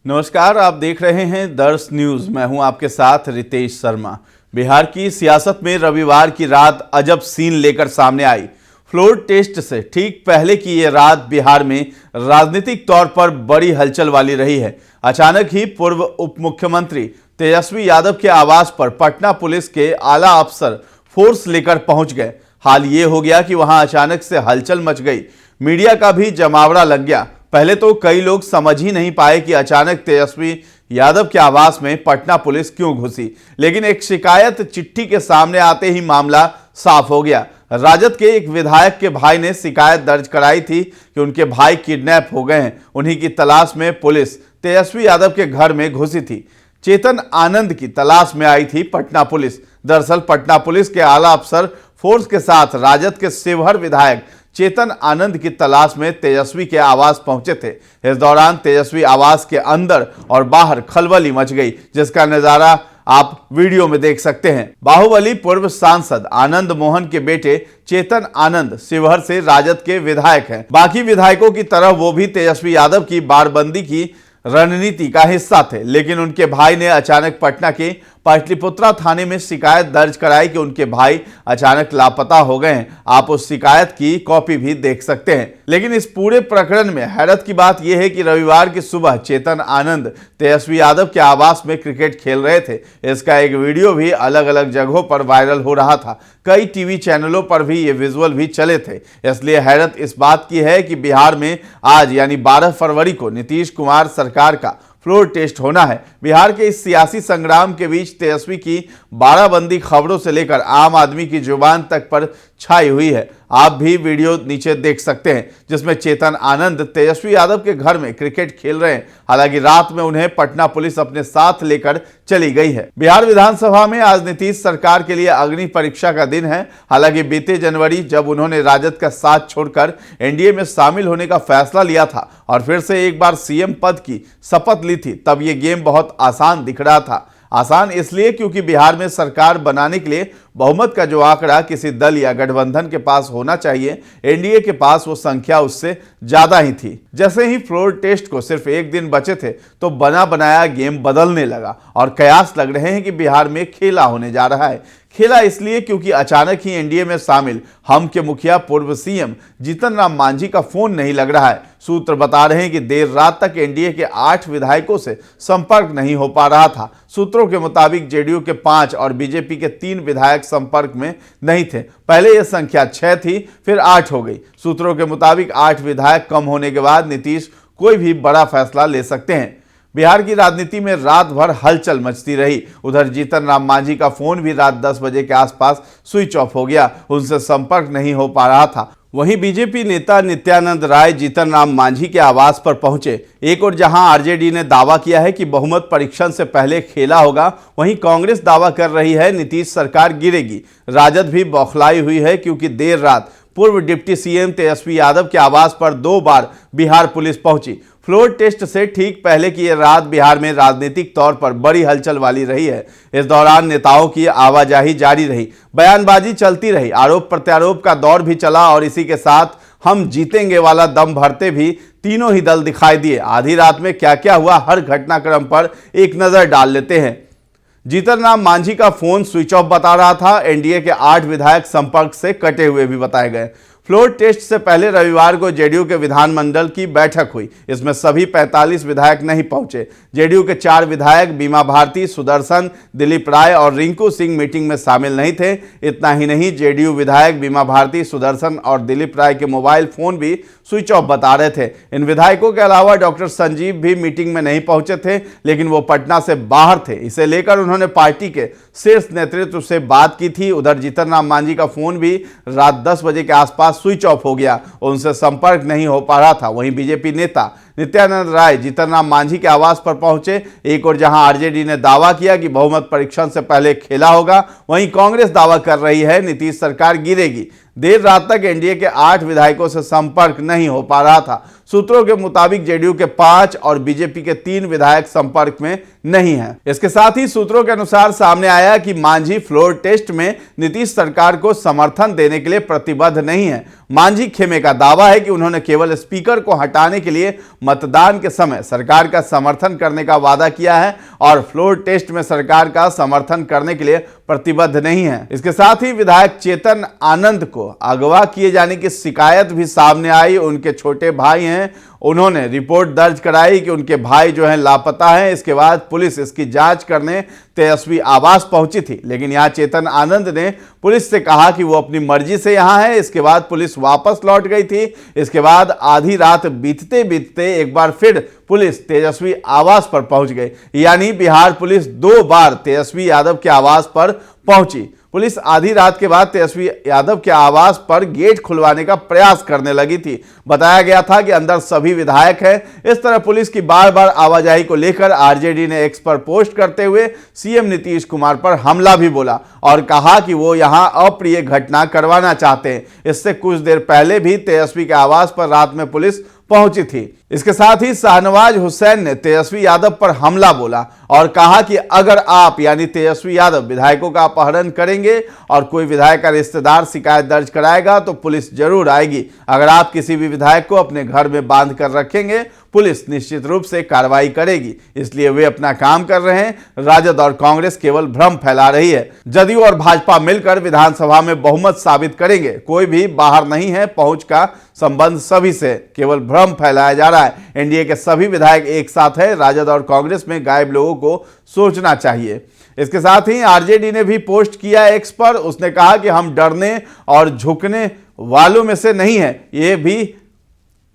नमस्कार, आप देख रहे हैं दर्श न्यूज। मैं हूं आपके साथ रितेश शर्मा। बिहार की सियासत में रविवार की रात अजब सीन लेकर सामने आई। फ्लोर टेस्ट से ठीक पहले की ये रात बिहार में राजनीतिक तौर पर बड़ी हलचल वाली रही है। अचानक ही पूर्व उप मुख्यमंत्री तेजस्वी यादव के आवास पर पटना पुलिस के आला अफसर फोर्स लेकर पहुंच गए। हाल ये हो गया कि वहां अचानक से हलचल मच गई। मीडिया का भी जमावड़ा लग गया। पहले तो कई लोग समझ ही नहीं पाए कि अचानक तेजस्वी यादव के आवास में पटना पुलिस क्यों घुसी, लेकिन एक शिकायत चिट्ठी के सामने आते ही मामला साफ हो गया। राजद के एक विधायक के भाई ने शिकायत दर्ज कराई थी कि उनके भाई किडनैप हो गए हैं। उन्हीं की तलाश में पुलिस तेजस्वी यादव के घर में घुसी थी। चेतन आनंद की तलाश में आई थी पटना पुलिस। दरअसल पटना पुलिस के आला अफसर फोर्स के साथ राजद के शिवहर विधायक चेतन आनंद की तलाश में तेजस्वी के आवास पहुंचे थे। इस दौरान तेजस्वी आवास के अंदर और बाहर खलबली मच गई, जिसका नजारा आप वीडियो में देख सकते हैं। बाहुबली पूर्व सांसद आनंद मोहन के बेटे चेतन आनंद शिवहर से राजद के विधायक हैं। बाकी विधायकों की तरह वो भी तेजस्वी यादव की बाड़बंदी की रणनीति का हिस्सा थे, लेकिन उनके भाई ने अचानक पटना के पाटलिपुत्रा थाने में शिकायत दर्ज कराई कि उनके भाई अचानक लापता हो गए हैं। आप उस शिकायत की कॉपी भी देख सकते हैं। लेकिन इस पूरे प्रकरण में हैरत की बात यह है कि रविवार की सुबह चेतन आनंद तेजस्वी यादव के आवास में क्रिकेट खेल रहे थे। इसका एक वीडियो भी अलग अलग जगहों पर वायरल हो रहा था। कई टीवी चैनलों पर भी ये विजुअल भी चले थे। इसलिए हैरत इस बात की है कि बिहार में आज यानी 12 फरवरी को नीतीश कुमार सरकार का फ्लोर टेस्ट होना है। बिहार के इस सियासी संग्राम के बीच तेजस्वी की बाड़ाबंदी खबरों से लेकर आम आदमी की जुबान तक पर छाई हुई है। आप भी वीडियो नीचे देख सकते हैं, जिसमें चेतन आनंद तेजस्वी यादव के घर में क्रिकेट खेल रहे हैं। हालांकि रात में उन्हें पटना पुलिस अपने साथ लेकर चली गई है। बिहार विधानसभा में आज नीतीश सरकार के लिए अग्नि परीक्षा का दिन है। हालांकि बीते जनवरी जब उन्होंने राजद का साथ छोड़कर एनडीए में शामिल होने का फैसला लिया था और फिर से एक बार सीएम पद की शपथ ली थी, तब ये गेम बहुत आसान दिख रहा था। आसान इसलिए क्योंकि बिहार में सरकार बनाने के लिए बहुमत का जो आंकड़ा किसी दल या गठबंधन के पास होना चाहिए, एनडीए के पास वो संख्या उससे ज्यादा ही थी। जैसे ही फ्लोर टेस्ट को सिर्फ एक दिन बचे थे तो बना बनाया गेम बदलने लगा और कयास लग रहे हैं कि बिहार में खेला होने जा रहा है। खेला इसलिए क्योंकि अचानक ही एनडीए में शामिल हम के मुखिया पूर्व सीएम जीतन राम मांझी का फोन नहीं लग रहा है। सूत्र बता रहे हैं कि देर रात तक एनडीए के 8 विधायकों से संपर्क नहीं हो पा रहा था। सूत्रों के मुताबिक जेडीयू के 5 और बीजेपी के 3 विधायक संपर्क में नहीं थे। पहले यह संख्या 6 थी, फिर 8 हो गई। सूत्रों के मुताबिक 8 विधायक कम होने के बाद नीतीश कोई भी बड़ा फैसला ले सकते हैं। बिहार की राजनीति में रात भर हलचल मचती रही। उधर जीतन राम मांझी का फोन भी रात 10 बजे के आसपास स्विच ऑफ हो गया, उनसे संपर्क नहीं हो पा रहा था। वहीं बीजेपी नेता नित्यानंद राय जीतन राम मांझी के आवास पर पहुंचे। एक और जहां आरजेडी ने दावा किया है कि बहुमत परीक्षण से पहले खेला होगा, वहीं कांग्रेस दावा कर रही है नीतीश सरकार गिरेगी। राजद भी बौखलाई हुई है क्योंकि देर रात पूर्व डिप्टी सीएम तेजस्वी यादव के आवास पर 2 बार बिहार पुलिस पहुंची। फ्लोर टेस्ट से ठीक पहले की यह रात बिहार में राजनीतिक तौर पर बड़ी हलचल वाली रही है। इस दौरान नेताओं की आवाजाही जारी रही, बयानबाजी चलती रही, आरोप प्रत्यारोप का दौर भी चला और इसी के साथ हम जीतेंगे वाला दम भरते भी तीनों ही दल दिखाई दिए। आधी रात में क्या क्या हुआ, हर घटनाक्रम पर एक नजर डाल लेते हैं। जीतन राम मांझी का फोन स्विच ऑफ बता रहा था। एनडीए के 8 विधायक संपर्क से कटे हुए भी बताए गए। फ्लोर टेस्ट से पहले रविवार को जेडीयू के विधानमंडल की बैठक हुई। इसमें सभी 45 विधायक नहीं पहुंचे। जेडीयू के 4 विधायक बीमा भारती, सुदर्शन, दिलीप राय और रिंकू सिंह मीटिंग में शामिल नहीं थे। इतना ही नहीं, जेडीयू विधायक बीमा भारती, सुदर्शन और दिलीप राय के मोबाइल फोन भी स्विच ऑफ बता रहे थे। इन विधायकों के अलावा डॉक्टर संजीव भी मीटिंग में नहीं पहुंचे थे, लेकिन वो पटना से बाहर थे। इसे लेकर उन्होंने पार्टी के शीर्ष नेतृत्व से बात की थी। उधर जीतन राम मांझी का फोन भी रात 10 बजे के आसपास स्विच ऑफ हो गया, उनसे संपर्क नहीं हो पा रहा था। वहीं बीजेपी नेता नित्यानंद राय जीतन राम मांझी के आवास पर पहुंचे। एक और जहां आरजेडी ने दावा किया कि बहुमत परीक्षण से पहले खेला होगा, वहीं कांग्रेस दावा कर रही है नीतीश सरकार गिरेगी। देर रात तक एनडीए के 8 विधायकों से संपर्क नहीं हो पा रहा था। सूत्रों के मुताबिक जेडीयू के 5 और बीजेपी के 3 विधायक संपर्क में नहीं हैं। इसके साथ ही सूत्रों के अनुसार सामने आया कि मांझी फ्लोर टेस्ट में नीतीश सरकार को समर्थन देने के लिए प्रतिबद्ध नहीं है। मांझी खेमे का दावा है कि उन्होंने केवल स्पीकर को हटाने के लिए मतदान के समय सरकार का समर्थन करने का वादा किया है और फ्लोर टेस्ट में सरकार का समर्थन करने के लिए प्रतिबद्ध नहीं है। इसके साथ ही विधायक चेतन आनंद को अगवा किए जाने की शिकायत भी सामने आई। उनके छोटे भाई हैं, उन्होंने रिपोर्ट दर्ज कराई कि उनके भाई जो हैं लापता हैं। इसके बाद पुलिस इसकी जांच करने तेजस्वी आवास पहुंची थी, लेकिन यहां चेतन आनंद ने पुलिस से कहा कि वो अपनी मर्जी से यहां है। इसके बाद पुलिस वापस लौट गई थी। इसके बाद आधी रात बीतते बीतते एक बार फिर पुलिस तेजस्वी आवास पर पहुंच गई, यानी बिहार पुलिस 2 बार तेजस्वी यादव के आवास पर पहुंची। पुलिस आधी रात के बाद तेजस्वी यादव के आवास पर गेट खुलवाने का प्रयास करने लगी थी। बताया गया था कि अंदर सभी विधायक हैं। इस तरह पुलिस की बार बार आवाजाही को लेकर आरजेडी ने एक्स पर पोस्ट करते हुए सीएम नीतीश कुमार पर हमला भी बोला और कहा कि वो यहां अप्रिय घटना करवाना चाहते हैं। इससे कुछ देर पहले भी तेजस्वी के आवास पर रात में पुलिस पहुंची थी। इसके साथ ही शाहनवाज हुसैन ने तेजस्वी यादव पर हमला बोला और कहा कि अगर आप यानी तेजस्वी यादव विधायकों का अपहरण करेंगे और कोई विधायक का रिश्तेदार शिकायत दर्ज कराएगा तो पुलिस जरूर आएगी। अगर आप किसी भी विधायक को अपने घर में बांध कर रखेंगे, पुलिस निश्चित रूप से कार्रवाई करेगी। इसलिए वे अपना काम कर रहे हैं। राजद और कांग्रेस केवल भ्रम फैला रही है। जदयू और भाजपा मिलकर विधानसभा में बहुमत साबित करेंगे। कोई भी बाहर नहीं है, पहुंच का संबंध सभी से, केवल भ्रम फैलाया जा रहा है। एनडीए के सभी विधायक एक साथ है। राजद और कांग्रेस में गायब लोगों को सोचना चाहिए। इसके साथ ही आरजेडी ने भी पोस्ट किया एक्स पर। उसने कहा कि हम डरने और झुकने वालों में से नहीं है।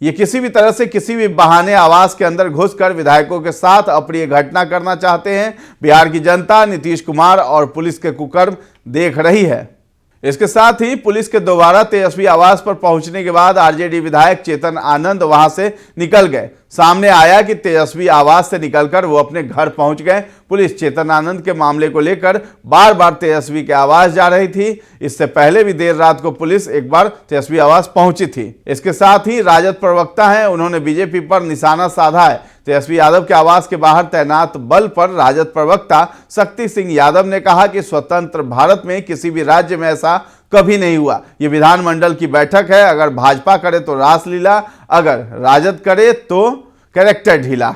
ये किसी भी तरह से किसी भी बहाने आवास के अंदर घुसकर विधायकों के साथ अप्रिय घटना करना चाहते हैं। बिहार की जनता नीतीश कुमार और पुलिस के कुकर्म देख रही है। इसके साथ ही पुलिस के दोबारा तेजस्वी आवास पर पहुंचने के बाद आरजेडी विधायक चेतन आनंद वहां से निकल गए। सामने आया कि तेजस्वी आवास से निकलकर वो अपने घर पहुंच गए। पुलिस चेतन आनंद के मामले को लेकर बार बार तेजस्वी के आवास जा रही थी। इससे पहले भी देर रात को पुलिस एक बार तेजस्वी आवास पहुंची थी। इसके साथ ही राजद प्रवक्ता हैं, उन्होंने बीजेपी पर निशाना साधा है। तेजस्वी यादव के आवास के बाहर तैनात बल पर राजद प्रवक्ता शक्ति सिंह यादव ने कहा कि स्वतंत्र भारत में किसी भी राज्य में ऐसा कभी नहीं हुआ। ये विधानमंडल की बैठक है। अगर भाजपा करे तो रासलीला, अगर राजद करे तो कैरेक्टर ढीला।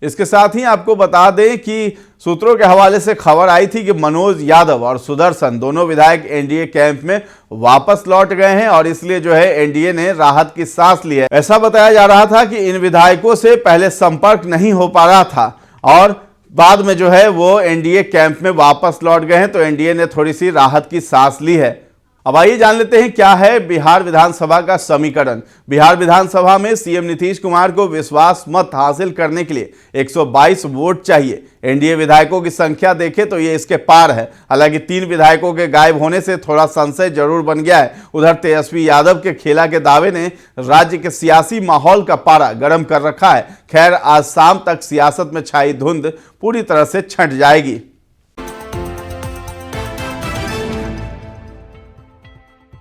इसके साथ ही आपको बता दें कि सूत्रों के हवाले से खबर आई थी कि मनोज यादव और सुदर्शन दोनों विधायक एनडीए कैंप में वापस लौट गए हैं और इसलिए जो है एनडीए ने राहत की सांस ली है। ऐसा बताया जा रहा था कि इन विधायकों से पहले संपर्क नहीं हो पा रहा था और बाद में जो है वो एनडीए कैंप में वापस लौट गए हैं, तो एनडीए ने थोड़ी सी राहत की सांस ली है। अब आइए जान लेते हैं क्या है बिहार विधानसभा का समीकरण। बिहार विधानसभा में सीएम नीतीश कुमार को विश्वास मत हासिल करने के लिए 122 वोट चाहिए। एनडीए विधायकों की संख्या देखें तो ये इसके पार है। हालांकि 3 विधायकों के गायब होने से थोड़ा संशय जरूर बन गया है। उधर तेजस्वी यादव के खेला के दावे ने राज्य के सियासी माहौल का पारा गर्म कर रखा है। खैर, आज शाम तक सियासत में छाई धुंध पूरी तरह से छंट जाएगी।